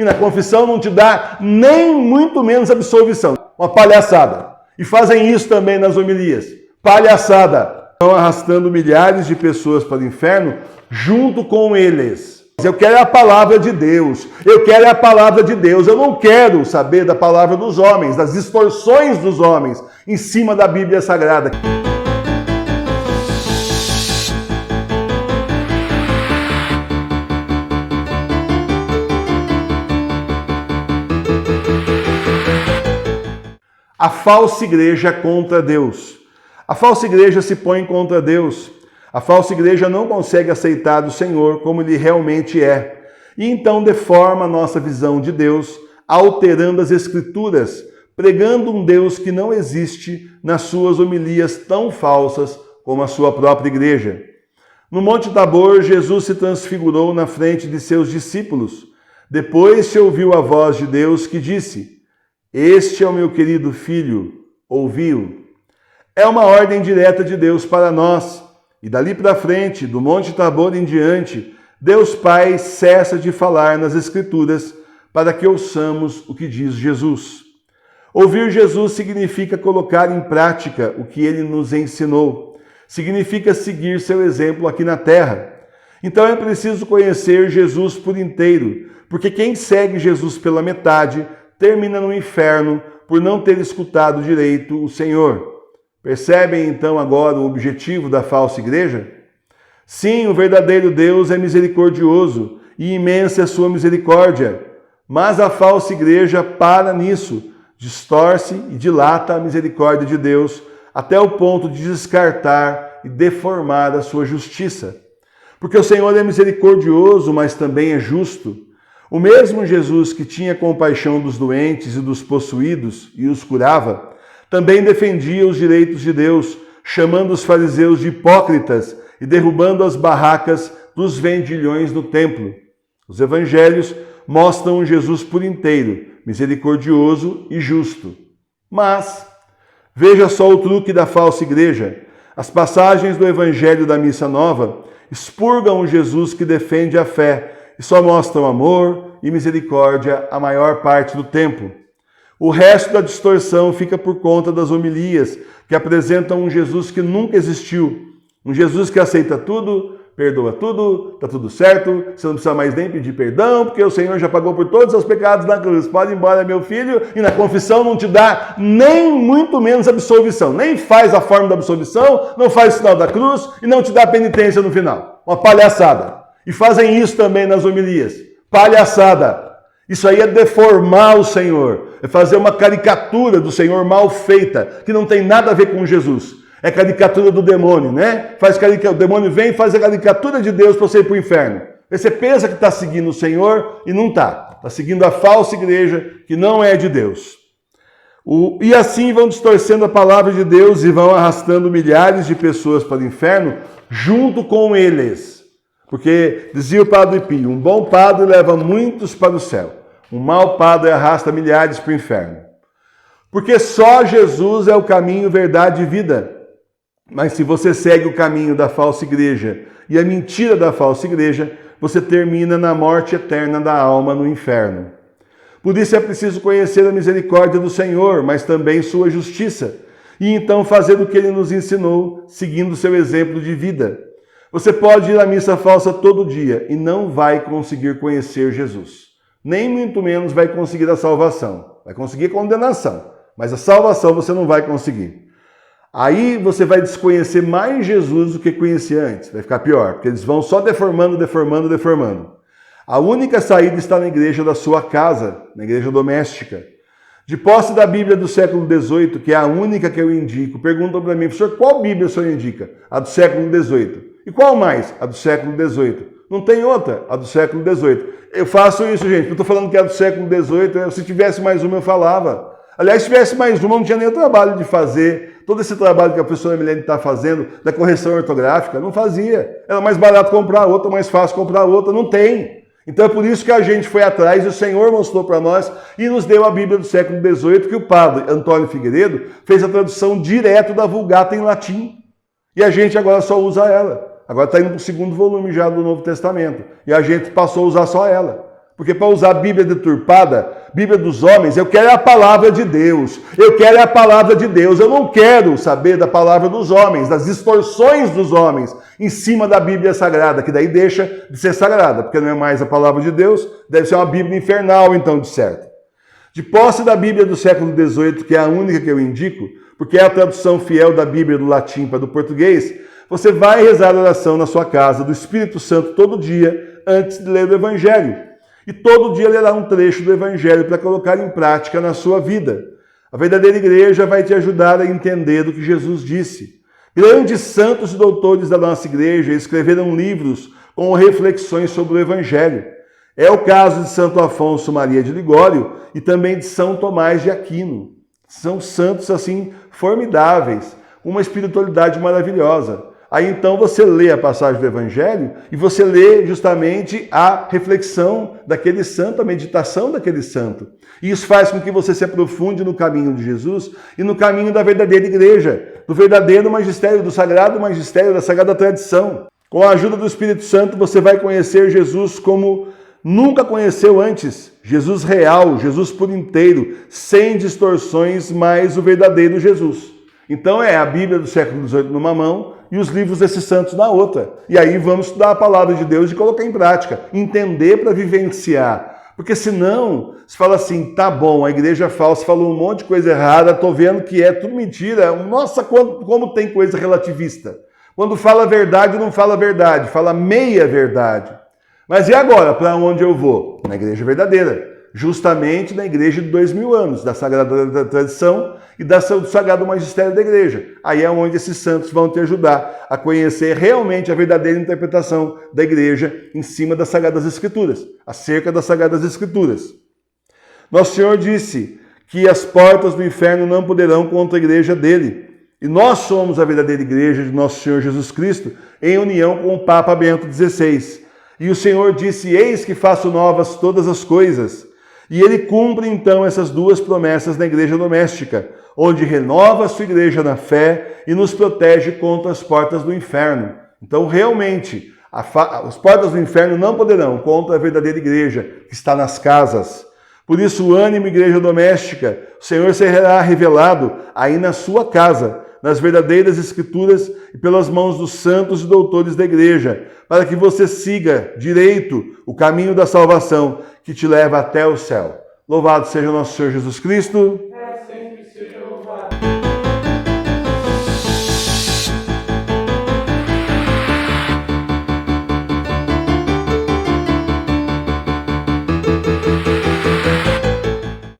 e na confissão não te dá nem muito menos absolvição. Uma palhaçada. E fazem isso também nas homilias. Palhaçada. Estão arrastando milhares de pessoas para o inferno junto com eles. Eu quero a palavra de Deus. Eu quero a palavra de Deus. Eu não quero saber da palavra dos homens, das distorções dos homens em cima da Bíblia Sagrada. A falsa igreja contra Deus. A falsa igreja se põe contra Deus. A falsa igreja não consegue aceitar o Senhor como ele realmente é. E então deforma a nossa visão de Deus, alterando as Escrituras, pregando um Deus que não existe nas suas homilias tão falsas como a sua própria igreja. No Monte Tabor, Jesus se transfigurou na frente de seus discípulos. Depois se ouviu a voz de Deus que disse: "Este é o meu querido filho, ouvi-o." É uma ordem direta de Deus para nós. E dali para frente, do Monte Tabor em diante, Deus Pai cessa de falar nas Escrituras para que ouçamos o que diz Jesus. Ouvir Jesus significa colocar em prática o que ele nos ensinou. Significa seguir seu exemplo aqui na terra. Então é preciso conhecer Jesus por inteiro, porque quem segue Jesus pela metade termina no inferno por não ter escutado direito o Senhor. Percebem então agora o objetivo da falsa igreja? Sim, o verdadeiro Deus é misericordioso e imensa é a sua misericórdia, mas a falsa igreja para nisso, distorce e dilata a misericórdia de Deus até o ponto de descartar e deformar a sua justiça. Porque o Senhor é misericordioso, mas também é justo. O mesmo Jesus que tinha compaixão dos doentes e dos possuídos e os curava, também defendia os direitos de Deus, chamando os fariseus de hipócritas e derrubando as barracas dos vendilhões no templo. Os evangelhos mostram um Jesus por inteiro, misericordioso e justo. Mas, veja só o truque da falsa igreja. As passagens do evangelho da Missa Nova expurgam o Jesus que defende a fé e só mostram amor e misericórdia a maior parte do tempo. O resto da distorção fica por conta das homilias, que apresentam um Jesus que nunca existiu. Um Jesus que aceita tudo, perdoa tudo, está tudo certo, você não precisa mais nem pedir perdão, porque o Senhor já pagou por todos os seus pecados na cruz. Pode ir embora, meu filho, e na confissão não te dá nem muito menos absolvição. Nem faz a forma da absolvição, não faz o sinal da cruz e não te dá penitência no final. Uma palhaçada. E fazem isso também nas homilias. Palhaçada. Isso aí é deformar o Senhor, é fazer uma caricatura do Senhor mal feita, que não tem nada a ver com Jesus. É caricatura do demônio, né? O demônio vem e faz a caricatura de Deus para você ir para o inferno. Aí você pensa que está seguindo o Senhor e não está. Está seguindo a falsa igreja que não é de Deus. E assim vão distorcendo a palavra de Deus e vão arrastando milhares de pessoas para o inferno junto com eles. Porque, dizia o Padre Pio, um bom padre leva muitos para o céu. Um mau padre arrasta milhares para o inferno. Porque só Jesus é o caminho, verdade e vida. Mas se você segue o caminho da falsa igreja e a mentira da falsa igreja, você termina na morte eterna da alma no inferno. Por isso é preciso conhecer a misericórdia do Senhor, mas também sua justiça, e então fazer o que ele nos ensinou, seguindo seu exemplo de vida. Você pode ir à missa falsa todo dia e não vai conseguir conhecer Jesus. Nem muito menos vai conseguir a salvação. Vai conseguir condenação, mas a salvação você não vai conseguir. Aí você vai desconhecer mais Jesus do que conhecia antes. Vai ficar pior, porque eles vão só deformando. A única saída está na igreja da sua casa, na igreja doméstica. De posse da Bíblia do século XVIII, que é a única que eu indico, perguntam para mim, professor, qual Bíblia o senhor indica? A do século XVIII. E qual mais? A do século XVIII. Não tem outra? A do século XVIII. Eu faço isso, gente. Eu estou falando que é do século XVIII. Se tivesse mais uma, eu falava. Aliás, se tivesse mais uma, eu não tinha nem o trabalho de fazer. Todo esse trabalho que a professora Milene está fazendo, da correção ortográfica, não fazia. Era mais barato comprar outra, mais fácil comprar outra. Não tem. Então é por isso que a gente foi atrás e o Senhor mostrou para nós e nos deu a Bíblia do século XVIII, que o padre Antônio Figueiredo fez a tradução direto da Vulgata em latim. E a gente agora só usa ela. Agora está indo para o segundo volume já do Novo Testamento. E a gente passou a usar só ela. Porque para usar a Bíblia deturpada, Bíblia dos homens, eu quero a palavra de Deus. Eu quero a palavra de Deus. Eu não quero saber da palavra dos homens, das distorções dos homens em cima da Bíblia Sagrada, que daí deixa de ser sagrada, porque não é mais a palavra de Deus, deve ser uma Bíblia infernal, então, de certo. De posse da Bíblia do século XVIII, que é a única que eu indico, porque é a tradução fiel da Bíblia do latim para do português, você vai rezar a oração na sua casa do Espírito Santo todo dia, antes de ler o Evangelho. E todo dia lerá um trecho do Evangelho para colocar em prática na sua vida. A verdadeira igreja vai te ajudar a entender o que Jesus disse. Grandes santos e doutores da nossa igreja escreveram livros com reflexões sobre o Evangelho. É o caso de Santo Afonso Maria de Ligório e também de São Tomás de Aquino. São santos assim formidáveis, com uma espiritualidade maravilhosa. Aí então você lê a passagem do Evangelho e você lê justamente a reflexão daquele santo, a meditação daquele santo. E isso faz com que você se aprofunde no caminho de Jesus e no caminho da verdadeira igreja, do verdadeiro magistério, do sagrado magistério, da sagrada tradição. Com a ajuda do Espírito Santo você vai conhecer Jesus como nunca conheceu antes. Jesus real, Jesus por inteiro, sem distorções, mas o verdadeiro Jesus. Então é a Bíblia do século XVIII numa mão e os livros desses santos na outra. E aí vamos estudar a palavra de Deus e colocar em prática, entender para vivenciar. Porque senão, se fala assim, tá bom, a igreja falsa falou um monte de coisa errada, tô vendo que é tudo mentira. Nossa, como tem coisa relativista. Quando fala verdade, não fala verdade, fala meia verdade. Mas e agora, para onde eu vou? Na igreja verdadeira. Justamente na igreja de 2000 anos, da Sagrada Tradição e do Sagrado Magistério da Igreja. Aí é onde esses santos vão te ajudar a conhecer realmente a verdadeira interpretação da igreja em cima das Sagradas Escrituras, acerca das Sagradas Escrituras. Nosso Senhor disse que as portas do inferno não poderão contra a igreja dele. E nós somos a verdadeira igreja de nosso Senhor Jesus Cristo, em união com o Papa Bento XVI. E o Senhor disse, eis que faço novas todas as coisas. E ele cumpre então essas duas promessas na igreja doméstica, onde renova a sua igreja na fé e nos protege contra as portas do inferno. Então, realmente, as portas do inferno não poderão contra a verdadeira igreja que está nas casas. Por isso, ânimo, igreja doméstica, o Senhor será revelado aí na sua casa, nas verdadeiras escrituras e pelas mãos dos santos e doutores da igreja, para que você siga direito o caminho da salvação que te leva até o céu. Louvado seja o nosso Senhor Jesus Cristo.